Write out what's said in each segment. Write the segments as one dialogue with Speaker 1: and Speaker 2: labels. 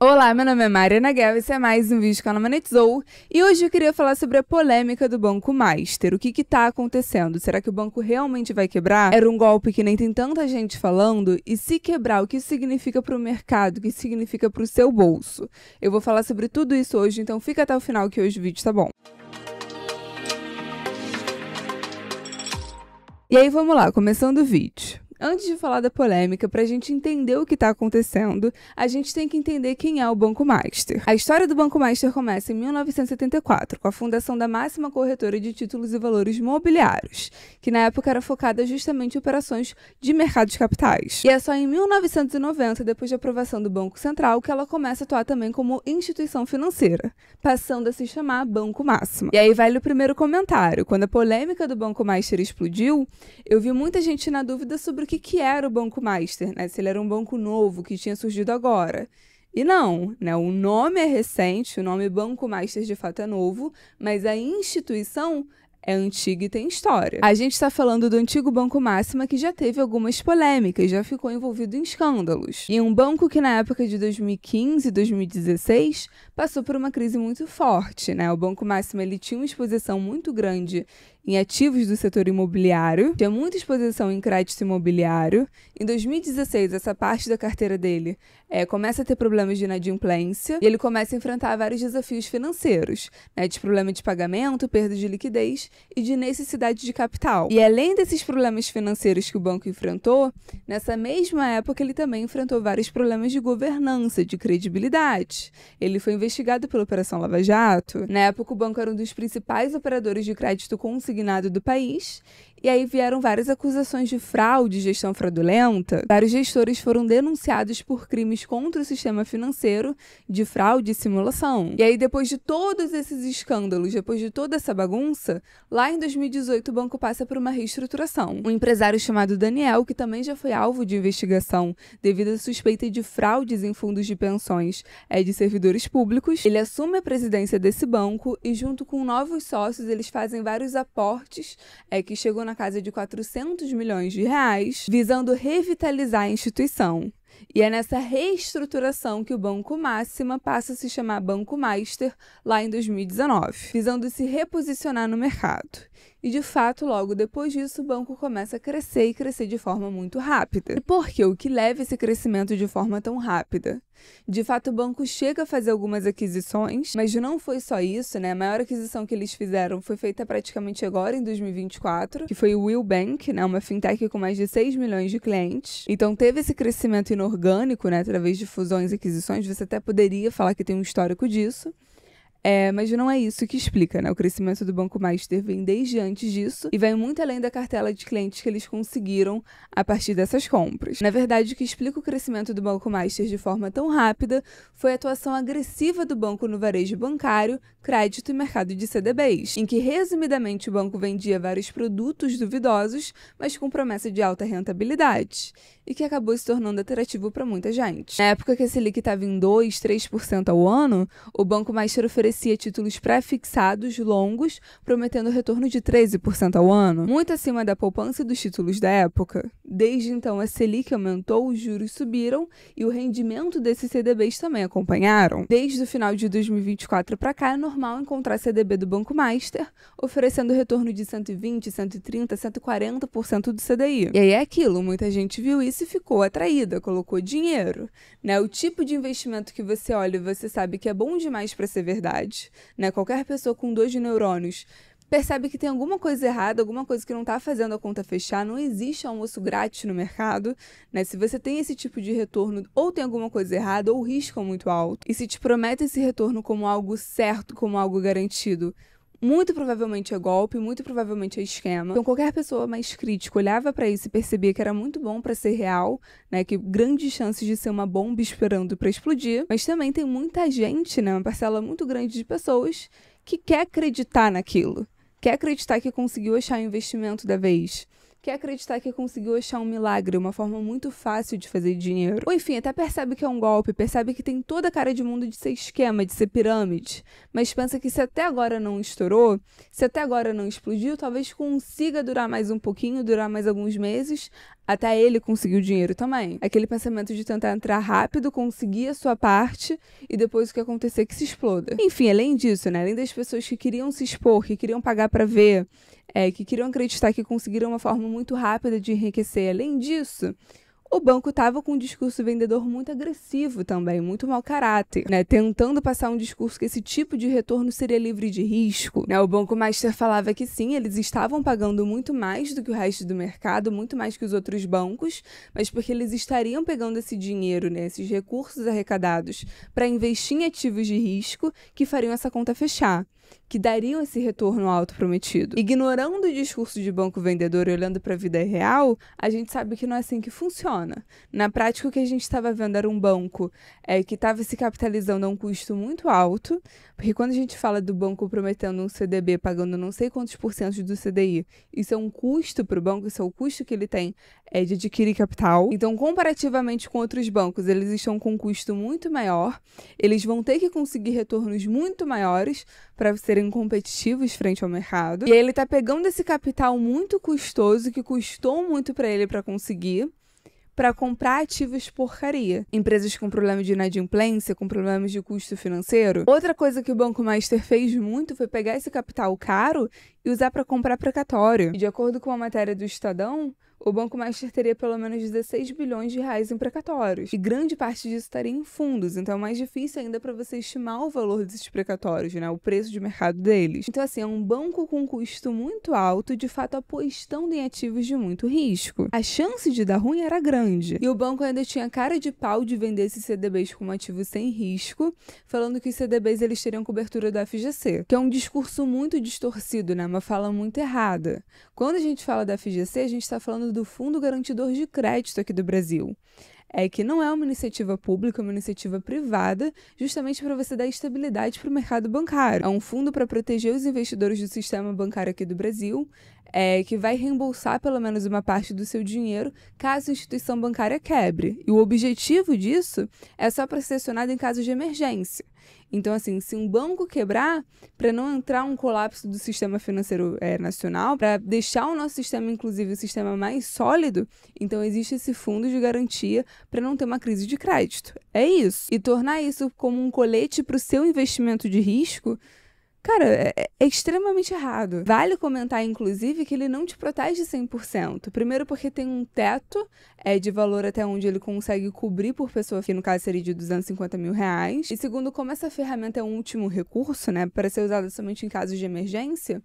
Speaker 1: Olá, meu nome é Mariana Guerra, esse é mais um vídeo do canal Monetizou, e hoje eu queria falar sobre a polêmica do Banco Master. O que tá acontecendo? Será que o banco realmente vai quebrar? Era um golpe que nem tem tanta gente falando, e se quebrar, o que isso significa para o mercado, o que isso significa para o seu bolso? Eu vou falar sobre tudo isso hoje, então fica até o final que hoje o vídeo tá bom. E aí vamos lá, começando o vídeo. Antes de falar da polêmica, para a gente entender o que está acontecendo, a gente tem que entender quem é o Banco Master. A história do Banco Master começa em 1974, com a fundação da máxima corretora de títulos e valores mobiliários, que na época era focada justamente em operações de mercado de capitais. E é só em 1990, depois da aprovação do Banco Central, que ela começa a atuar também como instituição financeira, passando a se chamar Banco Máxima. E aí vale o primeiro comentário. Quando a polêmica do Banco Master explodiu, eu vi muita gente na dúvida sobre o que era o Banco Master, né? Se ele era um banco novo que tinha surgido agora. E não, né? O nome é recente, o nome Banco Master de fato é novo, mas a instituição é antiga e tem história. A gente está falando do antigo Banco Máxima, que já teve algumas polêmicas, já ficou envolvido em escândalos. E um banco que na época de 2015 e 2016 passou por uma crise muito forte, né? O Banco Máxima ele tinha uma exposição muito grande em ativos do setor imobiliário, tinha muita exposição em crédito imobiliário. Em 2016, essa parte da carteira dele começa a ter problemas de inadimplência e ele começa a enfrentar vários desafios financeiros, né, de problema de pagamento, perda de liquidez e de necessidade de capital. E além desses problemas financeiros que o banco enfrentou, nessa mesma época ele também enfrentou vários problemas de governança, de credibilidade. Ele foi investigado pela Operação Lava Jato. Na época, o banco era um dos principais operadores de crédito consignado do país, e aí vieram várias acusações de fraude, gestão fraudulenta. Vários gestores foram denunciados por crimes contra o sistema financeiro, de fraude e simulação. E aí, depois de todos esses escândalos, depois de toda essa bagunça, lá em 2018 o banco passa por uma reestruturação. Um empresário chamado Daniel, que também já foi alvo de investigação devido à suspeita de fraudes em fundos de pensões de servidores públicos, ele assume a presidência desse banco e, junto com novos sócios, eles fazem vários aportes que chegam na casa de 400 milhões de reais, visando revitalizar a instituição. E é nessa reestruturação que o Banco Máxima passa a se chamar Banco Master lá em 2019, visando se reposicionar no mercado. E, de fato, logo depois disso, o banco começa a crescer e crescer de forma muito rápida. E por quê? O que leva esse crescimento de forma tão rápida? De fato, o banco chega a fazer algumas aquisições, mas não foi só isso, né? A maior aquisição que eles fizeram foi feita praticamente agora, em 2024, que foi o Will Bank, né? Uma fintech com mais de 6 milhões de clientes. Então, teve esse crescimento inorgânico, né? Através de fusões e aquisições. Você até poderia falar que tem um histórico disso. Mas não é isso que explica, né? O crescimento do Banco Master vem desde antes disso e vai muito além da cartela de clientes que eles conseguiram a partir dessas compras. Na verdade, o que explica o crescimento do Banco Master de forma tão rápida foi a atuação agressiva do banco no varejo bancário, crédito e mercado de CDBs, em que, resumidamente, o banco vendia vários produtos duvidosos, mas com promessa de alta rentabilidade, e que acabou se tornando atrativo para muita gente. Na época que a Selic estava em 2%, 3% ao ano, o Banco Master oferecia títulos pré-fixados longos, prometendo retorno de 13% ao ano, muito acima da poupança dos títulos da época. Desde então, a Selic aumentou, os juros subiram e o rendimento desses CDBs também acompanharam. Desde o final de 2024 para cá, é normal encontrar CDB do Banco Master oferecendo retorno de 120%, 130%, 140% do CDI. E aí é aquilo, muita gente viu isso e ficou atraída, colocou dinheiro, né? O tipo de investimento que você olha e você sabe que é bom demais para ser verdade, né? Qualquer pessoa com 2 neurônios percebe que tem alguma coisa errada, alguma coisa que não está fazendo a conta fechar, não existe almoço grátis no mercado, né? Se você tem esse tipo de retorno, ou tem alguma coisa errada, ou o risco é muito alto, e se te promete esse retorno como algo certo, como algo garantido, muito provavelmente é golpe, muito provavelmente é esquema. Então, qualquer pessoa mais crítica olhava para isso e percebia que era muito bom para ser real, né? Que grandes chances de ser uma bomba esperando para explodir. Mas também tem muita gente, né? Uma parcela muito grande de pessoas que quer acreditar naquilo. Quer acreditar que conseguiu achar o investimento da vez. quer acreditar que conseguiu achar um milagre, uma forma muito fácil de fazer dinheiro. Ou enfim, até percebe que é um golpe, percebe que tem toda a cara de mundo de ser esquema, de ser pirâmide, mas pensa que se até agora não estourou, se até agora não explodiu, talvez consiga durar mais um pouquinho, durar mais alguns meses, até ele conseguir o dinheiro também. Aquele pensamento de tentar entrar rápido, conseguir a sua parte e depois o que acontecer que se exploda. Enfim, além disso, né, além das pessoas que queriam se expor, que queriam pagar para ver, que queriam acreditar que conseguiram uma forma muito rápida de enriquecer, além disso, o banco estava com um discurso vendedor muito agressivo também, muito mau caráter, né? Tentando passar um discurso que esse tipo de retorno seria livre de risco, né? O Banco Master falava que sim, eles estavam pagando muito mais do que o resto do mercado, muito mais que os outros bancos, mas porque eles estariam pegando esse dinheiro, né, esses recursos arrecadados para investir em ativos de risco que fariam essa conta fechar, que dariam esse retorno alto prometido. Ignorando o discurso de banco vendedor e olhando para a vida real, a gente sabe que não é assim que funciona. Na prática, o que a gente estava vendo era um banco que estava se capitalizando a um custo muito alto, porque quando a gente fala do banco prometendo um CDB pagando não sei quantos % do CDI, isso é um custo para o banco, isso é o custo que ele tem de adquirir capital. Então, comparativamente com outros bancos, eles estão com um custo muito maior, eles vão ter que conseguir retornos muito maiores para serem competitivos frente ao mercado. E aí ele está pegando esse capital muito custoso, que custou muito para ele para conseguir, para comprar ativos porcaria. Empresas com problemas de inadimplência, com problemas de custo financeiro. Outra coisa que o Banco Master fez muito foi pegar esse capital caro e usar para comprar precatório. E de acordo com uma matéria do Estadão, o Banco Master teria pelo menos 16 bilhões de reais em precatórios. E grande parte disso estaria em fundos, então é mais difícil ainda para você estimar o valor desses precatórios, né? O preço de mercado deles. Então, assim, é um banco com custo muito alto, de fato apostando em ativos de muito risco. A chance de dar ruim era grande. E o banco ainda tinha cara de pau de vender esses CDBs como ativos sem risco, falando que os CDBs eles teriam cobertura do FGC, que é um discurso muito distorcido, né? Uma fala muito errada. Quando a gente fala da FGC, a gente está falando do Fundo Garantidor de Crédito aqui do Brasil. Que não é uma iniciativa pública, é uma iniciativa privada, justamente para você dar estabilidade para o mercado bancário. É um fundo para proteger os investidores do sistema bancário aqui do Brasil, que vai reembolsar pelo menos uma parte do seu dinheiro caso a instituição bancária quebre. E o objetivo disso é só para ser acionado em casos de emergência. Então, assim, se um banco quebrar, para não entrar um colapso do sistema financeiro nacional, para deixar o nosso sistema, inclusive, o sistema mais sólido, então existe esse fundo de garantia para não ter uma crise de crédito. É isso. E tornar isso como um colete para o seu investimento de risco, cara, é extremamente errado. Vale comentar, inclusive, que ele não te protege 100%. Primeiro porque tem um teto de valor até onde ele consegue cobrir por pessoa, que no caso seria de R$250 mil. E segundo, como essa ferramenta é um último recurso, né, para ser usada somente em casos de emergência,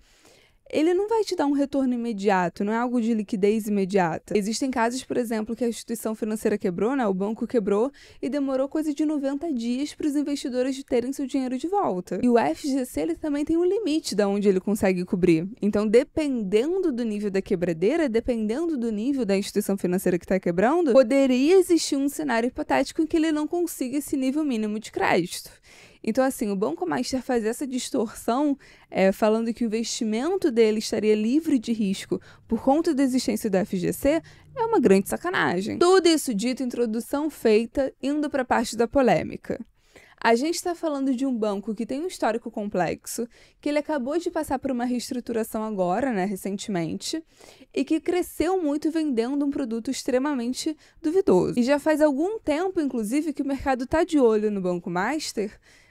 Speaker 1: ele não vai te dar um retorno imediato, não é algo de liquidez imediata. Existem casos, por exemplo, que a instituição financeira quebrou, né? O banco quebrou e demorou coisa de 90 dias para os investidores terem seu dinheiro de volta. E o FGC, ele também tem um limite de onde ele consegue cobrir. Então, dependendo do nível da quebradeira, dependendo do nível da instituição financeira que está quebrando, poderia existir um cenário hipotético em que ele não consiga esse nível mínimo de crédito. Então, assim, o Banco Master faz essa distorção, falando que o investimento dele estaria livre de risco por conta da existência do FGC, é uma grande sacanagem. Tudo isso dito, introdução feita, indo para a parte da polêmica. A gente está falando de um banco que tem um histórico complexo, que ele acabou de passar por uma reestruturação agora, né, recentemente, e que cresceu muito vendendo um produto extremamente duvidoso. E já faz algum tempo, inclusive, que o mercado está de olho no Banco Master,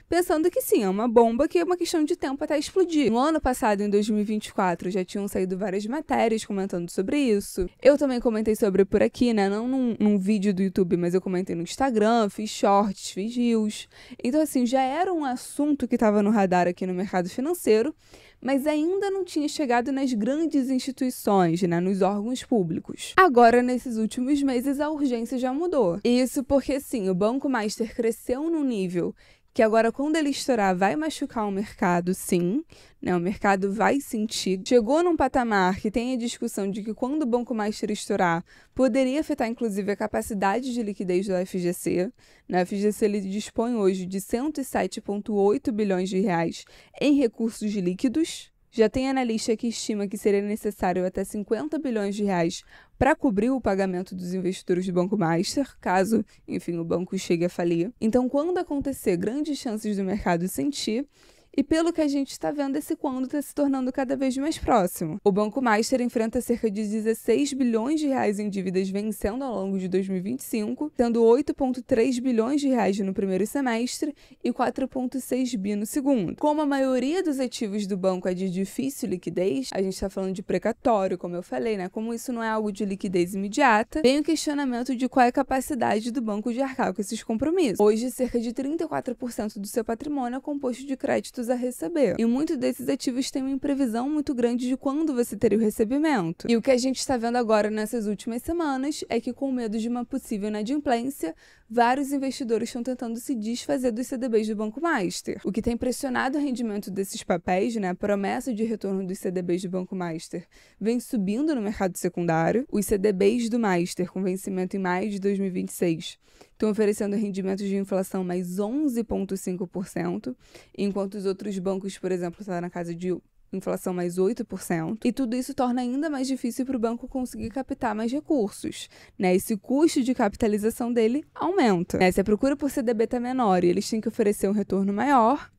Speaker 1: pensando que sim, é uma bomba que é uma questão de tempo até explodir. No ano passado, em 2024, já tinham saído várias matérias comentando sobre isso. Eu também comentei sobre por aqui, né? Não num vídeo do YouTube, mas eu comentei no Instagram, fiz shorts, fiz reels. Então, assim, já era um assunto que estava no radar aqui no mercado financeiro, mas ainda não tinha chegado nas grandes instituições, né, nos órgãos públicos. Agora, nesses últimos meses, a urgência já mudou. Isso porque, sim, o Banco Master cresceu num nível que agora, quando ele estourar, vai machucar o mercado, sim, né? O mercado vai sentir. Chegou num patamar que tem a discussão de que quando o Banco Master estourar, poderia afetar, inclusive, a capacidade de liquidez do FGC. Né? O FGC ele dispõe hoje de 107,8 bilhões de reais em recursos líquidos. Já tem analista que estima que seria necessário até 50 bilhões de reais para cobrir o pagamento dos investidores do Banco Master, caso, enfim, o banco chegue a falir. Então, quando acontecer, grandes chances do mercado sentir. E pelo que a gente está vendo, esse quando está se tornando cada vez mais próximo. O Banco Master enfrenta cerca de 16 bilhões de reais em dívidas vencendo ao longo de 2025, tendo 8,3 bilhões de reais no primeiro semestre e 4,6 bi no segundo. Como a maioria dos ativos do banco é de difícil liquidez, a gente está falando de precatório, como eu falei, né? Como isso não é algo de liquidez imediata, vem o questionamento de qual é a capacidade do banco de arcar com esses compromissos. Hoje, cerca de 34% do seu patrimônio é composto de créditos a receber. E muitos desses ativos têm uma previsão muito grande de quando você teria o recebimento. E o que a gente está vendo agora nessas últimas semanas é que, com medo de uma possível inadimplência, vários investidores estão tentando se desfazer dos CDBs do Banco Master. O que tem pressionado o rendimento desses papéis, né, a promessa de retorno dos CDBs do Banco Master vem subindo no mercado secundário. Os CDBs do Master, com vencimento em maio de 2026, estão oferecendo rendimentos de inflação mais 11,5%, enquanto os outros bancos, por exemplo, estão na casa de inflação mais 8%, e tudo isso torna ainda mais difícil para o banco conseguir captar mais recursos, né? Esse custo de capitalização dele aumenta, né? Se a procura por CDB está menor e eles têm que oferecer um retorno maior,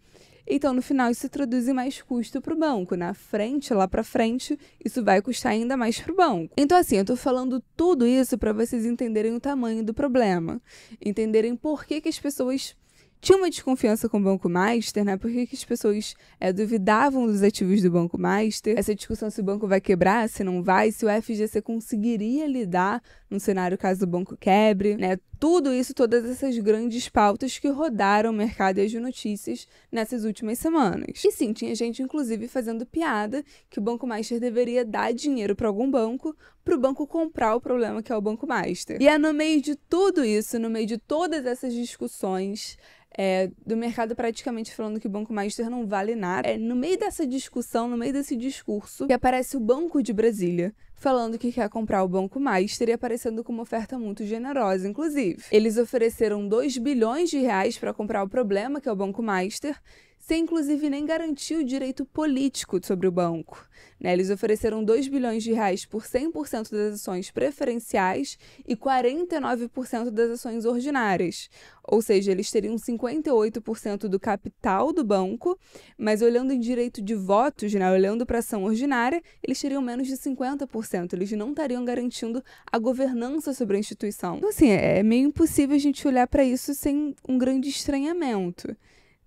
Speaker 1: então no final isso traduz em mais custo para o banco. Na frente, lá para frente, isso vai custar ainda mais para o banco. Então assim, eu estou falando tudo isso para vocês entenderem o tamanho do problema, entenderem por que as pessoas tinha uma desconfiança com o Banco Master, né? Por que as pessoas duvidavam dos ativos do Banco Master? Essa discussão se o banco vai quebrar, se não vai, se o FGC conseguiria lidar num cenário caso o banco quebre, né? Tudo isso, todas essas grandes pautas que rodaram o mercado e as notícias nessas últimas semanas. E sim, tinha gente, inclusive, fazendo piada que o Banco Master deveria dar dinheiro para algum banco, para o banco comprar o problema que é o Banco Master. E é no meio de tudo isso, no meio de todas essas discussões, do mercado praticamente falando que o Banco Master não vale nada. No meio dessa discussão, no meio desse discurso, que aparece o Banco de Brasília falando que quer comprar o Banco Master e aparecendo com uma oferta muito generosa, inclusive. Eles ofereceram 2 bilhões de reais para comprar o problema, que é o Banco Master, sem inclusive nem garantir o direito político sobre o banco, né? Eles ofereceram 2 bilhões de reais por 100% das ações preferenciais e 49% das ações ordinárias. Ou seja, eles teriam 58% do capital do banco, mas olhando em direito de votos, né, olhando para a ação ordinária, eles teriam menos de 50%. Eles não estariam garantindo a governança sobre a instituição. Então, assim, é meio impossível a gente olhar para isso sem um grande estranhamento,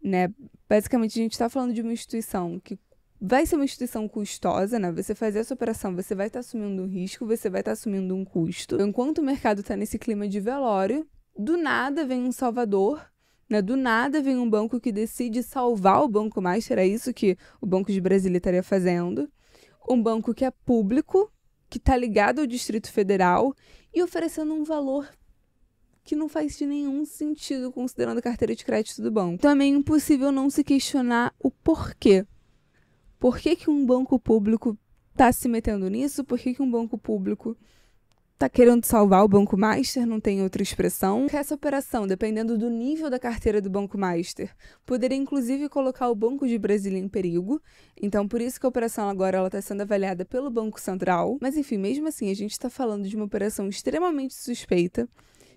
Speaker 1: né? Basicamente, a gente está falando de uma instituição que vai ser uma instituição custosa, né? Você fazer essa operação, você vai estar assumindo um risco, você vai estar assumindo um custo. Enquanto o mercado está nesse clima de velório, do nada vem um salvador, né? Do nada vem um banco que decide salvar o Banco Master, é isso que o Banco de Brasília estaria fazendo. Um banco que é público, que está ligado ao Distrito Federal e oferecendo um valor que não faz nenhum sentido considerando a carteira de crédito do banco. Então é meio impossível não se questionar o porquê. Por que um banco público está se metendo nisso? Por que um banco público está querendo salvar o Banco Master? Não tem outra expressão. Essa operação, dependendo do nível da carteira do Banco Master, poderia inclusive colocar o Banco de Brasília em perigo. Então, por isso que a operação agora está sendo avaliada pelo Banco Central. Mas, enfim, mesmo assim, a gente está falando de uma operação extremamente suspeita,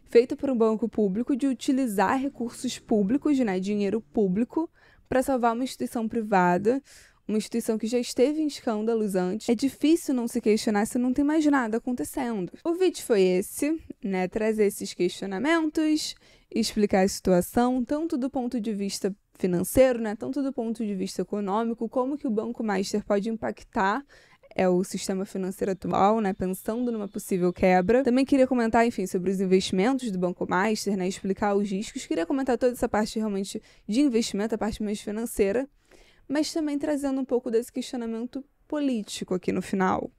Speaker 1: feita por um banco público, de utilizar recursos públicos, né, dinheiro público, para salvar uma instituição privada, uma instituição que já esteve em escândalos antes. É difícil não se questionar se não tem mais nada acontecendo. O vídeo foi esse, né, trazer esses questionamentos, explicar a situação, tanto do ponto de vista financeiro, né, tanto do ponto de vista econômico, como que o Banco Master pode impactar o sistema financeiro atual, né, pensando numa possível quebra. Também queria comentar, enfim, sobre os investimentos do Banco Master, né, explicar os riscos. Queria comentar toda essa parte realmente de investimento, a parte mais financeira, mas também trazendo um pouco desse questionamento político aqui no final,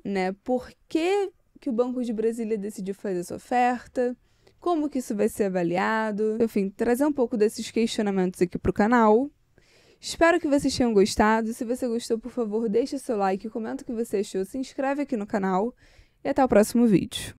Speaker 1: né? Por que o Banco de Brasília decidiu fazer essa oferta? Como que isso vai ser avaliado? Enfim, trazer um pouco desses questionamentos aqui para o canal. Espero que vocês tenham gostado. Se você gostou, por favor, deixa seu like, comenta o que você achou, se inscreve aqui no canal e até o próximo vídeo.